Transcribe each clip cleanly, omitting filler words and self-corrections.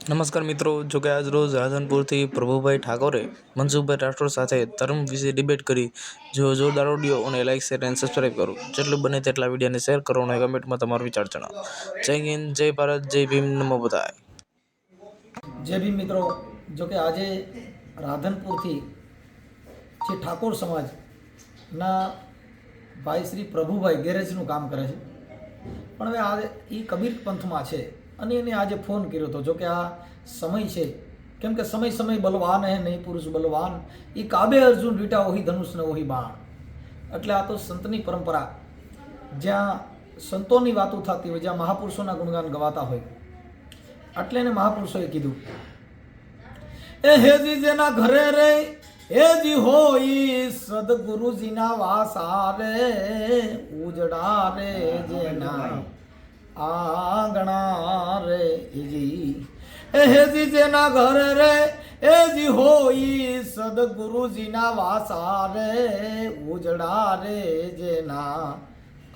નમસ્કાર મિત્રો, જો કે આજ રોજ રાધનપુરથી પ્રભુભાઈ ઠાકોરે મનસુખભાઈ રાઠોડ સાથે ધર્મ વિશે ડિબેટ કરી. જો જોરદાર ઓડિયો અને લાઈક શેર અને સબસ્ક્રાઈબ કરો. જેટલું બને તેટલા વિડીયોને શેર કરો અને કમેન્ટમાં તમારો વિચાર જણાવો. જય હિન્દ, જય ભારત, જય ભીમ, નમો બધાય. જય ભીમ મિત્રો. જો કે આજે રાધનપુરથી જે ઠાકોર સમાજના ભાઈ શ્રી પ્રભુભાઈ ગેરેજનું કામ કરે છે, પણ હવે આ એ કબીર પંથમાં છે અને એને આજે ફોન કર્યો હતો. જો કે આ સમય છે, કેમ કે સમય સમય બલવાન હે નહીં પુરુષ બલવાન, એ કાબે અર્જુન રીટા ઓહી ધનુષ ને ઓહી બાણ. એટલે આ તો સંતની પરંપરા, જ્યાં સંતોની વાતો થતી હોય, જ્યાં મહાપુરુષોના ગુણગાન ગવાતા હોય, એટલે એને મહાપુરુષોએ કીધું એ હેજી જેના ઘરે રે હેજી હોય સદગુરુજીના વાસા રે, ઉજડા રે જેના આંગણા રે હેજી, એ હેજી જેના ઘરે રે હેજી હોય સદગુરુજીના વાસા રે, ઉજડા રે જેના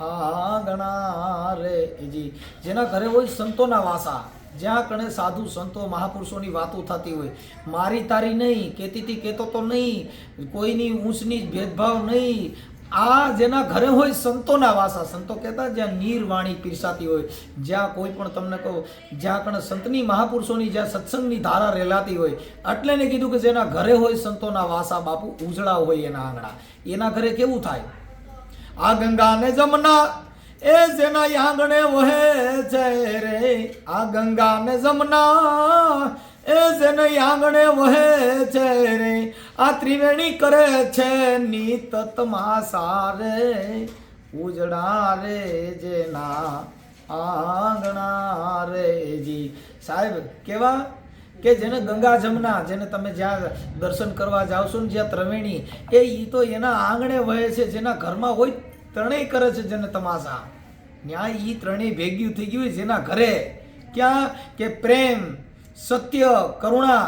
આંગણા રે હેજી. જેના ઘરે હોય સંતોના વાસા, જ્યાં કણે સાધુ સંતો મહાપુરુષોની વાતો થતી હોય, મારી તારી નહીં, કેતીથી કેતો તો નહીં, કોઈની ઊંચની ભેદભાવ નહીં. આ જેના ઘરે હોય સંતોના વાસા, સંતો કહેતા જ્યાં નીરવાણી પીરસાતી હોય, જ્યાં કોઈ પણ તમને કહો જ્યાં કણે સંતની મહાપુરુષોની જ્યાં સત્સંગની ધારા રેલાતી હોય, એટલે ને કીધું કે જેના ઘરે હોય સંતોના વાસા બાપુ, ઉજળા હોય એના આંગણા. એના ઘરે કેવું થાય? આ ગંગા ને જમના એ જેના આંગણે વહે છે રે, આ ગંગા ને જમના એ જેના આંગણે વહે છે રે, આ ત્રિવેણી કરે છે નિત તમાસા રે, ઉજડા રે જેના આંગણા રે જી. સાહેબ કેવા કે જેને ગંગા જમના, જેને તમે જ્યાં દર્શન કરવા જાઓ છો ને જ્યાં ત્રિવેણી, એ ઈ તો એના આંગણે વહે છે, જેના ઘરમાં હોય ત્રણેય કરે છે જેને તમાશા. ન્યાય ઈ ત્રણેય ભેગ્યું થઈ ગયું જેના ઘરે. ક્યાં કે પ્રેમ, સત્ય, કરુણા.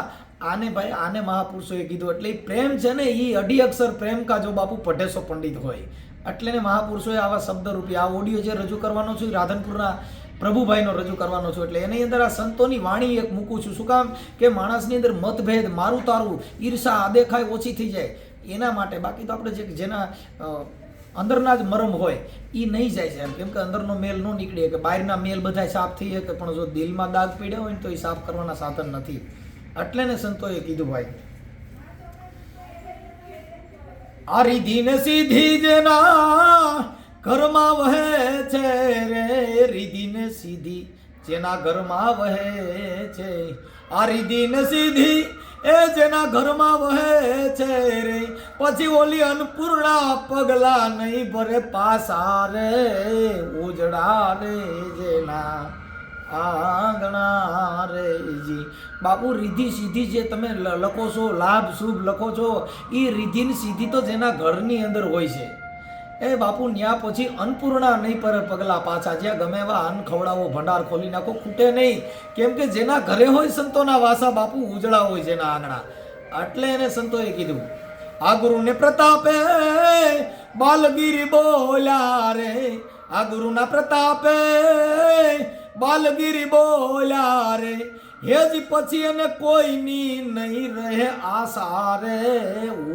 આને ભાઈ આને મહાપુરુષોએ કીધું. એટલે એ પ્રેમ છે ને, એ અઢી અક્ષર પ્રેમ કા જો બાપુ પઢેસો પંડિત હોય. એટલે ને મહાપુરુષોએ આવા શબ્દ રૂપી આ ઓડિયો જે રજૂ કરવાનો છું, રાધનપુરના પ્રભુભાઈનો રજૂ કરવાનો છું. એટલે એની અંદર આ સંતોની વાણી એક મૂકું છું. શું કામ? કે માણસની અંદર મતભેદ, મારું તારું, ઈર્ષા, આદેખાય ઓછી થઈ જાય એના માટે. બાકી તો આપણે જેના અંદરના જ મરમ હોય એ નહીં જાય છે એમ. કેમ કે અંદરનો મેલ ન નીકળે, કે બહારના મેલ બધા સાફ થઈ શકે, પણ જો દિલમાં દાગ પીડ્યા હોય ને તો એ સાફ કરવાના સાધન નથી. એટલે ને સંતોએ કીધું ભાઈ, આ રીધી ને સીધી જેના ઘરમાં વહે છે રે, રીધી ને સીધી જેના ઘરમાં વહે છે, આ રીધી ને સીધી એ જેના ઘરમાં વહે છે રે, પછી ઓલી અન્નપૂર્ણા પગલા નહીં ભરે પાસા રે, ઉજડા રે જેના આંગણા રે જી. બાપુ રીધી સીધી જે તમે લખો છો, લાભ શુભ લખો છો, એ રીધી ને સીધી તો જેના ઘરની અંદર હોય છે. એ બાપુ ન્યા પછી અન્નપૂર્ણા નહીં પર પગલા પાછા. જ્યાં ગમે એવા અન્ન ખવડાવો, ભંડાર ખોલી નાખો, ખૂટે નહીં. કેમ કે જેના ઘરે હોય સંતોના વાસા બાપુ, ઉજળા હોય જેના આંગણા. એટલે એને સંતોએ કીધું, આ ગુરુને પ્રતાપે બાલગીરી બોલ્યા રે, આ ગુરુના પ્રતાપે બાલગીરી બોલ્યા રે, હેજી પછી એને કોઈની નહીં રહે આશા રે,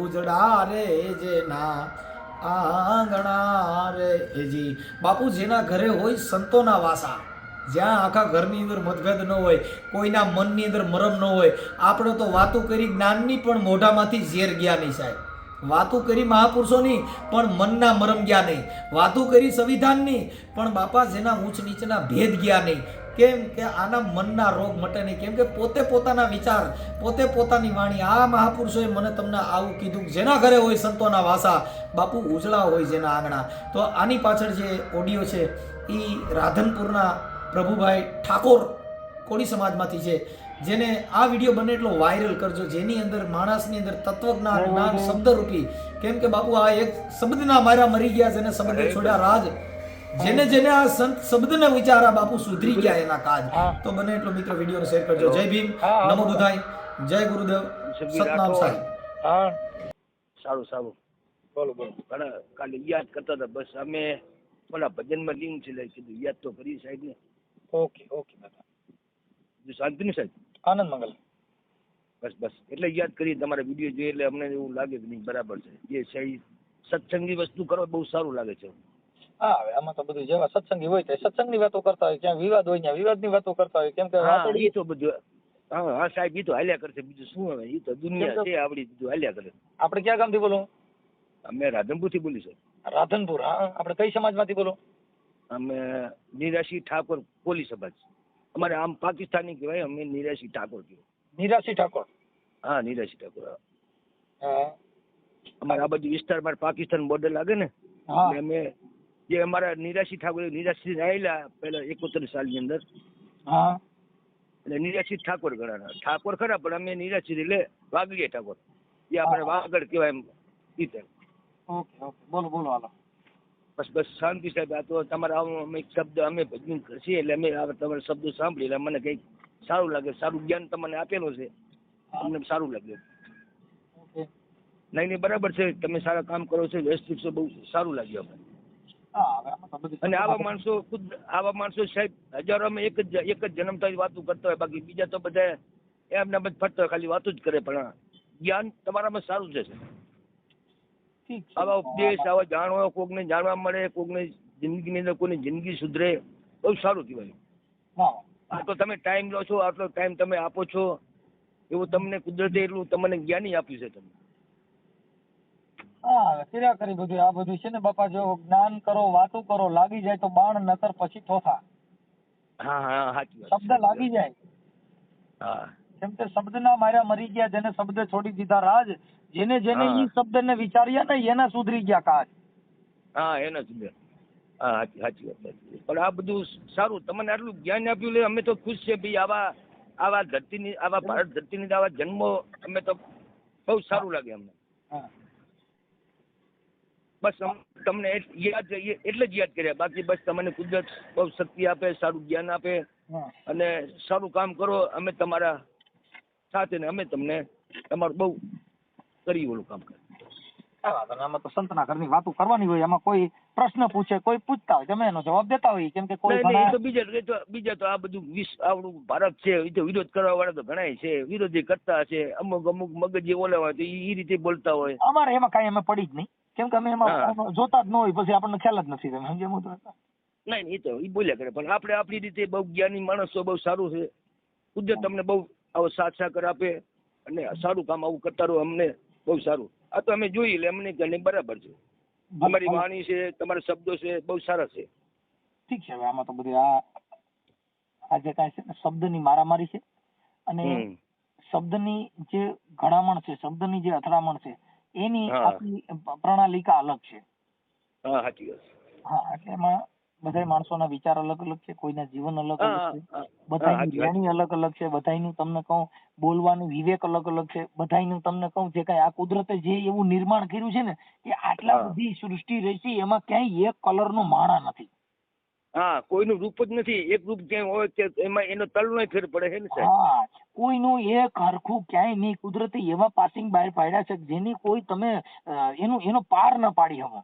ઉજળા રે જેના આંગણા રે જી. બાપુ જેના ઘરે હોય સંતોના વાસા, જ્યાં આખા ઘરની અંદર મતભેદ ન હોય, કોઈના મનની અંદર મરમ ન હોય. આપણે તો વાતો કરી જ્ઞાનની, પણ મોઢામાંથી ઝેર ગયા નહીં સાહેબ. વાતો કરી મહાપુરુષોની, પણ મનના મરમ ગયા નહીં. વાતો કરી સંવિધાનની, પણ બાપા જેના ઊંચ નીચના ભેદ ગયા નહીં. કેમ કે આના મનના રોગ મટે નહીં. કેમ કે પોતે પોતાના વિચાર, પોતે પોતાની વાણી. આ મહાપુરુષોએ મને તમને આવું કીધું, જેના ઘરે હોય સંતોના વાસા બાપુ, ઉજળા હોય જેના આંગણા. તો આની પાછળ જે ઓડિયો છે એ રાધનપુરના પ્રભુભાઈ ઠાકોર કોળી સમાજમાંથી છે. જેને આ વિડીયો બને એટલો વાયરલ કરજો, જેની અંદર માણસની અંદર તત્વજ્ઞાન, જ્ઞાન, શબ્દરૂપી. કેમ કે બાપુ આ એક શબ્દના માર્યા મરી ગયા, જેને શબ્દ છોડ્યા રાજ. જેને જેને આ સંત શબ્દને વિચારા બાપુ, સુધરી ગયા એના કાજ. તો બને એટલો મિત્રો વિડીયો શેર કરજો. જય ભીમ, નમો બુધાય, જય ગુરુદેવ, સતનામ સાહેબ. સારું સારું, બોલો બોલો. ઘણા કાલે યાદ કરતા હતા, બસ અમે ઓલા ભજનમાં લિંક છે, કીધું યાદ તો કરી સાહેબ ને. ઓકે ઓકે દાદા, શાંતિ ને સાહેબ. આનંદ મંગલ. બસ બસ એટલે યાદ કરી તમારા વિડીયો જોઈએ એટલે અમને એવું લાગે કે નહીં બરાબર છે. જે સહી સત્સંગની વસ્તુ કરો બહુ સારું લાગે છે. હા, હવે આમાં તો બધું જેવા સત્સંગી હોય તે સત્સંગની વાતો કરતા હોય, ક્યાં વિવાદ હોય ત્યાં વિવાદની વાતો કરતા હોય. કેમ કે હા એ તો બધું હા હા સાહેબ એ તો હાલ્યા કરશે બીજું શું હવે એ તો દુનિયા છે આપડી બધું હાલ્યા કરે. આપણે ક્યાં ગામથી બોલો? અમે રાધનપુરથી બોલી છે. રાધનપુર. હા, આપણે કઈ સમાજમાંથી બોલો? અમે નિરાશી ઠાકોર કોલી સમાજ. અમારે આમ પાકિસ્તાની કહેવાય, અમે નિરાશી ઠાકોર કહેવાય. નિરાશી ઠાકોર. હા નિરાશી ઠાકોર. હા અમારે આ બાજુ વિસ્તારમાં પાકિસ્તાન બોર્ડર લાગે ને હા એટલે અમે જે અમારા નિરાશી ઠાકોર નિરાશી આવેલા પહેલા 71 સાલની અંદર હા. એટલે નિરાશી ઠાકોર ગણાના. ઠાકોર ખરા પણ અમે નિરાશી એટલે વાગડીયા ઠાકોર, જે આપણે વાગડ કહેવાય એમ રીતે. ઓકે ઓકે, બોલો બોલો હાલો. બસ બસ શાંતિ સાહેબ. આ તો તમારા અમે શબ્દ અમે ભજન છીએ એટલે અમે તમારા શબ્દો સાંભળી એટલે મને કંઈક સારું લાગે, સારું જ્ઞાન તમને આપેલું છે, અમને સારું લાગ્યું. ઓકે. નહીં નહીં બરાબર છે, તમે સારા કામ કરો છો, વ્યવસ્થિત છો, બહુ સારું લાગ્યું અમને. હા, હવે આમાં તો બધી અને આવા માણસો સાહેબ હજારો અમે એક જ જન્મતા વાતો કરતા હોય, બાકી બીજા તો બધા એમના બધા ફરતા હોય, ખાલી વાતો જ કરે, પણ જ્ઞાન તમારામાં સારું છે. ઠીક છે. આવા ઉપદેશ આવા જાણવા, કોકને જાણવા મળે, કોકને જિંદગીની અંદર કોઈની જિંદગી સુધરે, બહુ સારું કહેવાય. હા. આ તો તમે ટાઈમ લો છો, આટલો ટાઈમ તમે આપો છો, એવું તમને કુદરતે એટલું તમને જ્ઞાની આપ્યું છે તમને. હા, કર્યા કરી બધું. આ બધું છે ને બાપા, જો જ્ઞાન કરો, વાતો કરો, લાગી જાય તો બાણ, નકર પછી થોથા. હા હા સાચી વાત. શબ્દ લાગી જાય. હા કેમ કે શબ્દના માર્યા મરી ગયા, જેને શબ્દ છોડી દીધા રાજ, જેને જેને હા. ઈ શબ્દને વિચાર્યા ને એના સુધરી ગયા કાજ. હા એના જ. હા સાચી વાત. પણ આ બધું સારું તમને આટલું જ્ઞાન આપ્યું એટલે અમે તો ખુશ છે ભાઈ. આવા ધરતીની, આવા ભારત ધરતીની આવા જન્મો અમે તો બહુ સારું લાગે અમને. હા. બસ તમને યાદ એટલે જ યાદ કર્યા, બાકી બસ તમને કુદરત બહુ શક્તિ આપે, સારું જ્ઞાન આપે હા. અને સારું કામ કરો. અમે તમારા સાથે ને અમે તમને તમારું બહુ કરી ઓલું કામ કરે. કઈ વાંધો નહીં. આમાં તો સંતના ઘરની વાતો કરવાની હોય, એમાં કોઈ પ્રશ્ન પૂછે, કોઈ પૂછતા હોય, તમે એનો જવાબ દેતા હોય. કેમ કે કોઈ નહીં નહીં, એ ઘણા તો બીજા તો આ બધું આવડું ભારત છે, એ તો વિરોધ કરવા વાળા તો ઘણાય છે, વિરોધી કરતા છે, અમુક મગજ જે ઓલા હોય તો એ રીતે બોલતા હોય. અમારે એમાં કઈ અમે પડી જ નહીં. કેમ કે અમે એમાં જોતા જ ન હોય, પછી આપણને ખ્યાલ જ નથી. તમે સમજ્યા તો? નહીં એ તો એ બોલ્યા કરે, પણ આપણે આપણી રીતે બહુ જ્ઞાની માણસો, બહુ સારું છે. કુદરત તમને બહુ આવો સાથ સાકર આપે અને સારું કામ આવું કરતા રહો, અમને બહુ સારું. આ તો અમે જોઈ એટલે અમને ઘણી બરાબર છે. તમારી વાણી છે, તમારા શબ્દો છે, બહુ સારા છે. ઠીક છે. હવે આમાં તો બધી આ જે કાંઈ છે ને શબ્દની મારામારી છે, અને શબ્દની જે ઘડામણ છે, શબ્દની જે અથડામણ છે, એની આખી પ્રણાલિકા અલગ છે. હા સાચી વાત. હા, એટલે એમાં બધા માણસોના વિચાર અલગ અલગ છે, કોઈના જીવન અલગ અલગ છે, બધાની વાણી અલગ અલગ છે, બધાનું તમને કહું બોલવાનું વિવેક અલગ અલગ છે, બધાનું તમને કહું જે કાંઈ આ કુદરતે જે એવું નિર્માણ કર્યું છે ને, કે આટલા બધી સૃષ્ટિ રહી છે, એમાં ક્યાંય એક કલરનો માણા નથી. હા, કોઈનું રૂપ જ નથી. એક રૂપ ક્યાંય હોય કે એમાં એનો તલનો ફેર પડે છે ને સાહેબ. હા, કોઈનું એક હરખું ક્યાંય નહીં. કુદરતે એવા પાસિંગ બહાર પાડ્યા છે જેની કોઈ તમે એનો પાર ન પાડી શકો.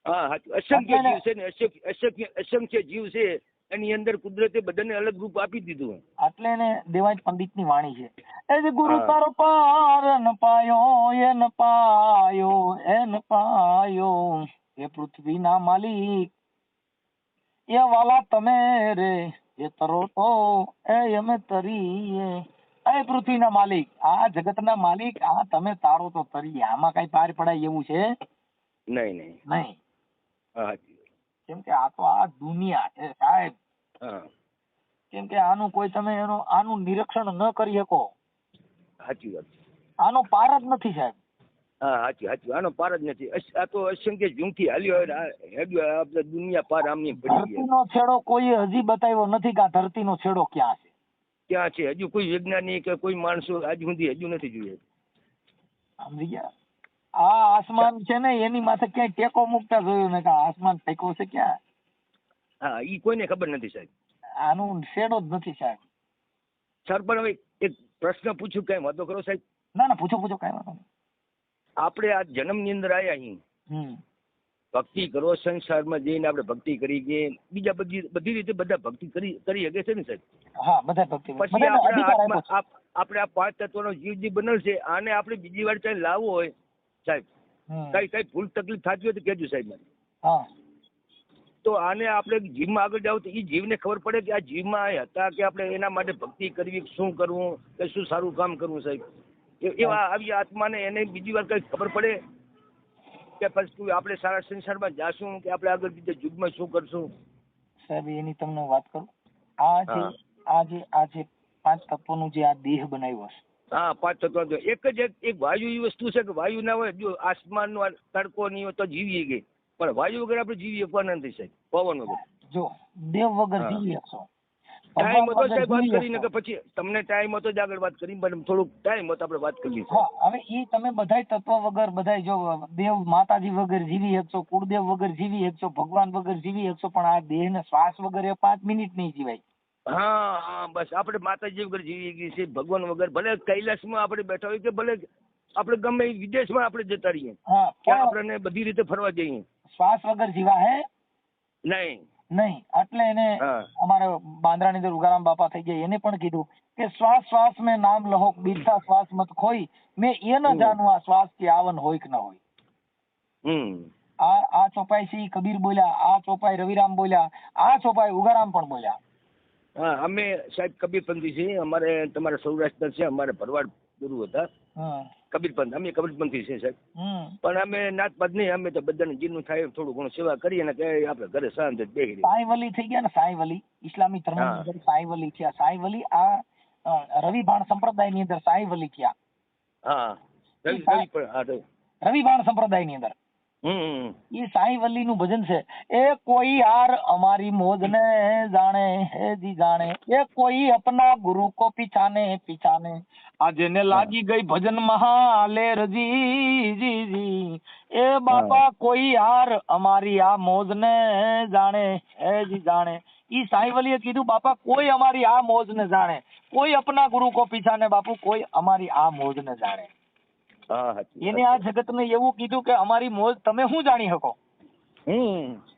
હા અસંખ્ય જીવ છે ને, અસંખ્ય જીવ છે, એની અંદર કુદરતે બધાને અલગ રૂપ આપી દીધું. એટલે એને દેવાય પંડિતની વાણી છે, એ જે ગુરુ તારો પાર ન પાયો, એ ન પાયો, એ ન પાયો, એ પૃથ્વીના માલિક, એ વાલા તમે રે, એ તરો તો એ અમે તરીએ. એ પૃથ્વીના માલિક, આ જગતના માલિક, આ તમે તારો તો તરીએ. આમાં કઈ પાર પડાય એવું છે નહીં. નહીં. હા કેમ કે આ તો આ દુનિયા છે સાહેબ. હા કેમ કે આનું કોઈ તમે આનું નિરીક્ષણ ન કરી શકો. સાચી વાત. આનો પાર જ નથી સાહેબ. હા સાચી. આનો પાર જ નથી. આ તો અસંખ્ય ઝૂંથી હાલ્યો આપણે દુનિયા પાર આમની પડી ગઈ. ધરતીનો છેડો કોઈ હજી બતાવ્યો નથી કે આ ધરતીનો છેડો ક્યાં છે. ક્યાં છે હજુ કોઈ વૈજ્ઞાનિક કે કોઈ માણસો આજ સુધી હજુ નથી જોયે. સમજી ગયા? આ આસમાન છે ને એની માથે ક્યાંય ટેકો મૂકતા જોયું ને કે આસમાન ટેકો છે ક્યાં? હા ઈ કોઈને ખબર નથી સાહેબ. આનું શેડો જ નથી સાહેબ. સર પણ હવે એક પ્રશ્ન પૂછું, કઈ વાતો કરો સાહેબ? ના પૂછો કઈ વાંધો નહીં. આપણે આ જન્મની અંદર આયા અહીં, ભક્તિ કરો, સંસારમાં જઈને આપણે ભક્તિ કરી કે બીજા બધી રીતે બધા ભક્તિ કરી શકે છે ને સાહેબ. હા બધા ભક્તિ પછી બધાને આપણે અધિકાર આપ્યો છે. આપણે આ 5 તત્વનો જીવ જે બનશે આને આપણે બીજી વાર ચાલે લાવવો હોય સાહેબ, હમ. કઈ ભૂલ તકલીફ થતી હોય તો કહેજો સાહેબ મને. હા તો આને આપણે જીવમાં આગળ જાવ તો એ જીવને ખબર પડે કે આ જીવમાં એ હતા કે આપણે એના માટે ભક્તિ કરવી, શું કરવું, કે શું સારું કામ કરવું સાહેબ. એવા આવી આત્માને એને બીજી વાર કઈ ખબર પડે કે પછી આપણે સારા સંસારમાં જાશું કે આપણે આગળ બીજા યુગમાં શું કરશું. સાહેબ એની તમને વાત કરું. આ જે 5 તત્વોનું જે આ દેહ બનાવ્યો છે. હા 5 તત્વ એક વાયુ એવી વસ્તુ છે કે વાયુ ના હોય, જો આસમાનનો તડકો નહીં હોય તો જીવીએ ગઈ, પણ વાયુ વગર આપણે જીવી શકવાના નથી સાહેબ, પવન વગર. જો દેવ વગર જીવી શકશો, ટાઈમ હતો ભગવાન સાહેબ વગર વાત જીવી કરીને શકશો. કે પછી તમને ટાઈમ હતો જ આગળ વાત કરી, પણ થોડુંક ટાઈમ હતો આપણે વાત કરી. હા હવે ઈ તમે બધાય તત્વ વગર બધાય જો દેવ માતાજી વગર જીવી શકશો, કુળદેવ વગર જીવી શકશો, ભગવાન વગર જીવી શકશો, પણ આ દેહ ને શ્વાસ વગર એ 5 મિનિટ નહીં જીવાય. હા બસ આપણે માતાજી વગર જીવી ગઈ છે, ભગવાન વગર. ભલે કૈલાસમાં આપણે બેઠા હોય કે ભલે આપણે ગમે વિદેશમાં આપણે જતા રહીએ, હા કે આપણને બધી રીતે ફરવા જઈએ, શ્વાસ વગર જીવા હે નહીં. એટલે એને હા. અમારે બાંદ્રાની અંદર ઉગારામ બાપા થઈ ગયા, એને પણ કીધું કે શ્વાસ શ્વાસ में नाम लहो, बीता श्वास मत खोई, मैं ये न जानू આ શ્વાસ की आवन હોય કે ના હોય. આ ચોપાઈ શ્રી કબીર બોલ્યા, આ ચોપાઈ રવિરામ બોલ્યા, આ ચોપાઈ ઉગારામ પણ બોલ્યા. હા અમે સાહેબ કબીરપંથી છીએ, અમારે તમારા સૌરાષ્ટ્ર છે, અમારે ભરવાડ ગુરુ હતા કબીરપંથ, અમે કબીરપંથી છે સાહેબ. પણ અમે નાતપાત નહીં, અમે તો બધાને જીનું થાય થોડું ઘણું સેવા કરીએ ને કે આપણે ઘરે શાંત જ બેસી રહીએ. સાઈ વલી થઈ ગયા ને, સાઈ વલી ઇસ્લામી ધર્મ ની અંદર સાઈ વલી થયા. સાઈ વલી આ રવિભાણ સંપ્રદાય ની અંદર સાઈ વલી થયા. હા રવિભાણ સંપ્રદાય ની અંદર એ સાઈ વલ્લી નું ભજન છે. એ કોઈ યાર અમારી મોજ ને જાણે હે જી જાણે, એ કોઈ અપના ગુરુ કો પીછાને પીછાને, આ જેને લાગી ગઈ ભજન મહાલે રજી જી જી, એ બાપા કોઈ યાર અમારી આ મોજ ને જાણે હે જી જાણે. ઈ સાઈ વલીએ કીધું બાપા કોઈ અમારી આ મોજ ને જાણે, કોઈ અપના ગુરુ કો પીછાને, બાપુ કોઈ અમારી આ મોજ ને જાણે. એને આ જગત ને એવું કીધું કે અમારી મોજ તમે શું જાણી શકો.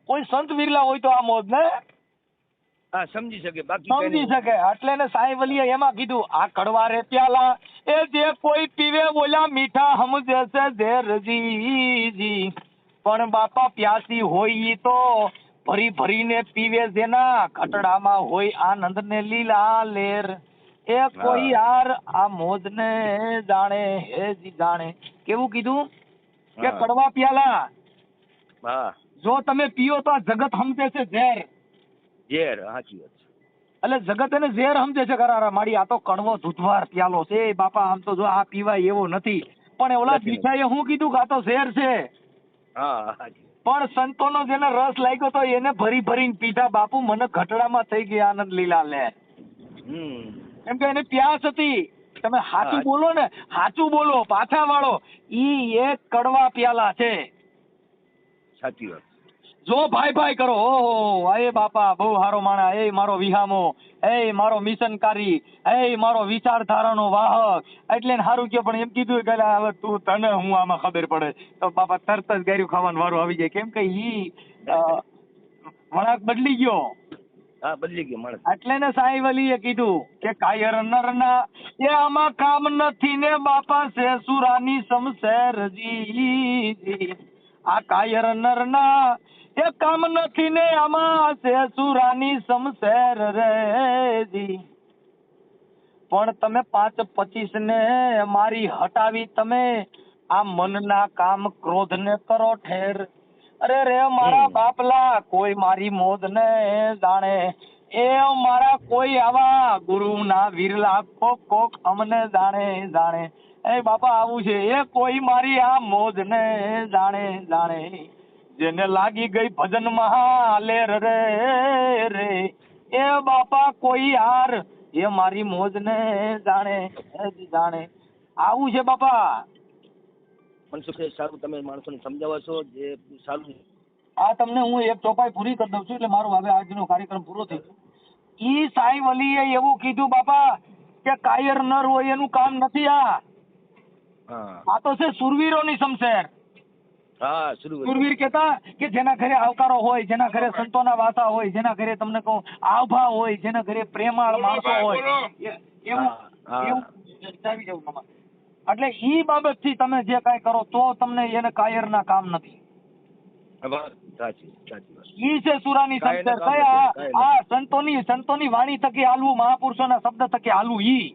કોઈ સંત વિરલા હોય તો આ મોજ ને સમજી શકે, સમજી શકે. એટલે ને સાઈ વલીએ એમાં કીધું આ કડવા રે પ્યાલા એ જે કોઈ પીવે બોલ્યા મીઠા હમ જૈસે ઝેરજી જી, પણ બાપા પ્યાસી હોય ઈ તો ભરી ભરીને પીવે, જેના કટડામાં હોય આનંદ ને લીલા લેર, એ કોઈ યાર આ મોજ ને જાણે હે જી જાણે. કેવું કીધું કે કડવા પ્યાલા જો તમે પીઓ તો આ જગત સમજે છે ઝેર. સાચી વાત છે. એટલે જગત એને ઝેર સમજે છે. કરારા માડી આ તો કડવો દૂધવાર પ્યાલો છે બાપા, આમ તો જો આ પીવાય એવો નથી, પણ ઓલા દીઠાએ શું કીધું કે આ તો ઝેર છે. પણ સંતોનો જેને રસ લાગ્યો તો એને ભરી ભરીને પીધા બાપુ, મને ઘટડામાં થઈ ગઈ આનંદ લીલા લહેર. કેમ કે એને પ્યાસ હતી. તમે સાચું બોલો ને, સાચું બોલો પાછા વાળો, ઈ એક કડવા પ્યાલા છે. સાચી વાત. જો ભાઈ ભાઈ કરો, ઓહો એ બાપા બહુ હારો માણા, એ મારો વિહામો, એ મારો મિશનકારી, એ મારો વિચારધારાનો વાહક, એટલે સારું કે. પણ એમ કીધું કે હવે તું તને હું આમાં ખબર પડે તો બાપા તરત જ ગાર્યું ખાવાનું વારો આવી જાય. કેમ કે ઈ વળાંક બદલી ગયો. બદલી ગયો માણસ. એટલે ને સાઈ વલીએ કીધું કે કાયર નરના એ આમાં કામ નથી ને બાપા સેસુરાની સમસેરજી, આ કાયર નરના એ કામ નથી ને આમાં સેસુરાની સમસેર રેજી, પણ તમે 5-25 ને મારી હટાવી, તમે આ મનના કામ ક્રોધ ને કરો ઠેર. અરે રે મારા બાપલા કોઈ મારી મોજ ને જાણે, એ મારા કોઈ આવા ગુરુ ના વિરલા કોક કોક અમને જાણે જાણે. એ બાપા આવું છે, એ કોઈ મારી આ મોજ ને જાણે જાણે, જેને લાગી ગઈ ભજન મહાલે રે રે, એ બાપા કોઈ યાર એ મારી મોજ ને જાણે જાણે. આવું છે બાપા. મનસુખભાઈ સારું તમે માણસોને સમજાવો છો, જે સારું. આ તમને હું એક ચોપાઈ પૂરી કરી દઉં છું એટલે મારો હવે આજનો કાર્યક્રમ પૂરો થઈ ગયો. ઈ સાઈ વલીએ એવું કીધું બાપા કે કાયર નર હોય એનું કામ નથી. આ તો છે સુરવીરોની શમશેર. હા સુરવીર. સુરવીર કહેતા કે જેના ઘરે આવકારો હોય, જેના ઘરે સંતોના વાસા હોય, જેના ઘરે તમને કહું આભા હોય, જેના ઘરે પ્રેમાળ માણસો હોય, એવું હા. એવું આવી જવું તમારે. એટલે ઈ બાબતથી તમે જે કાંઈ કરો તો તમને એને કાયરના કામ નથી. વાત સાચી વાત. ઈ છે સુરાની કાયરના સંસ્કાર. કામ કયા નથી, આ સંતોની વાણી થકી હાલવું, મહાપુરુષોના શબ્દ થકી હાલવું. ઈ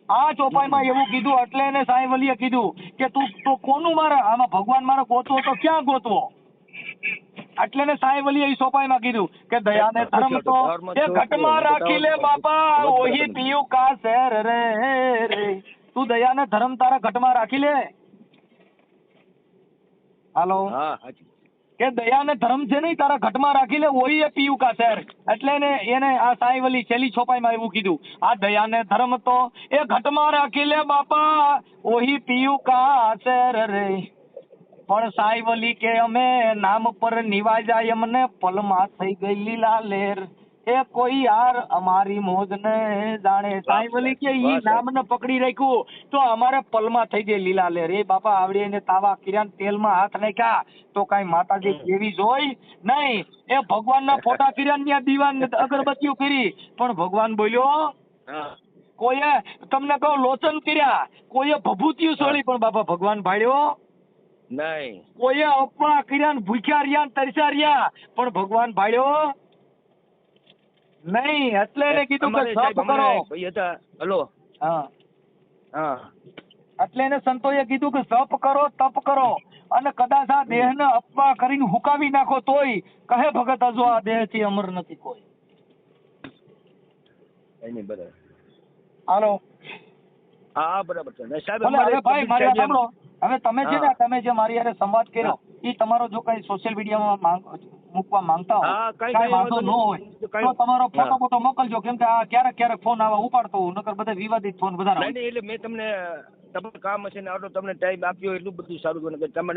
આ ચોપાઈમાં એવું કીધું એટલે એને સાંઈ વલીએ કીધું કે તું તો કોનું મારે આમાં ભગવાન મારે ગોતવો તો ક્યાં ગોતવો. એટલે ને સાંઈ વલીએ ઈ ચોપાઈમાં કીધું કે દયાને ધર્મ તો એ ઘટમાં રાખી લે બાપા, ઓહી પીયું કા શેર રે રે. તું દયાને ધર્મ તારા ઘટમાં રાખી લે. હાલો, હા સાચી. કે દયાને ધર્મ છે નહીં તારા ઘટમાં રાખી લે, ઓહી એ પીયું કા શેર. એટલે એને આ સાંઈ વલી છેલ્લી છોપાઈમાં એવું કીધું, આ દયાને ધર્મ તો એ ઘટમાં રાખી લે બાપા, ઓહી પીયું કા શેર રે. પણ સાંઈ વલી કે અમે નામ પર નિવા જાય, અમને પલમાં થઈ ગઈ લીલા લેર. એ કોઈ યાર અમારી મોજ ને જાણે. સાંઈ વલી કે ઈ નામને પકડી રાખ્યું તો અમારે પલમાં થઈ ગઈ લીલા લેર. એ બાપા આવડે એને તાવા કિરણ તેલમાં હાથ નાખ્યા તો કઈ માતાજી જેવી જોઈ નહીં. એ ભગવાનના ફોટા કિરણ ત્યાં દીવાન અગરબત્તીઓ કરી પણ ભગવાન બોલ્યો. હા. કોઈએ તમને કહું લોચન કર્યા, કોઈએ ભભૂતિયું સોળી પણ બાપા ભગવાન ભાડ્યો નહીં. કોઈએ અપવા કર્યા ને ભૂખ્યા રહ્યા ને તરસ્યા રહ્યા પણ ભગવાન ભાડ્યો નહીં. એટલે એને કીધું કે અમારે સપ સાહેબ કરો. હમણાં એક ભાઈ હતા. હલો. હા, હા. એટલે એને સંતોએ કીધું કે સપ કરો, તપ કરો, અને કદાચ આ દેહને અપવા કરીને હુકાવી નાખો તોય કહે ભગત હજુ આ દેહથી અમર નથી કોઈ. એની બરાબર. હાલો, હા બરાબર છે. ને સાહેબ ભલે અમારે હવે ભાઈ મારી વાત સાંભળો. હવે તમે છે ને હા. તમે જે મારી હારે સંવાદ કર્યો એ તમારો જો કઈ સોશિયલ મીડિયામાં મૂકવા માંગતા હા, હો કાંઈ કાંઈ વાંધો ન હોય કાંઈ- તો તમારો ફોટો હા. ફોટો મોકલજો, કેમ કે આ ક્યારેક ફોન આવા ઉપાડતો હોઉં, નકર બધા વિવાદિત ફોન બધા નહીં એટલે મેં તમને તમારું કામ હશે ને આટલો તમને ટાઈમ આપ્યો એટલું બધું સારું હતું ને કે તમને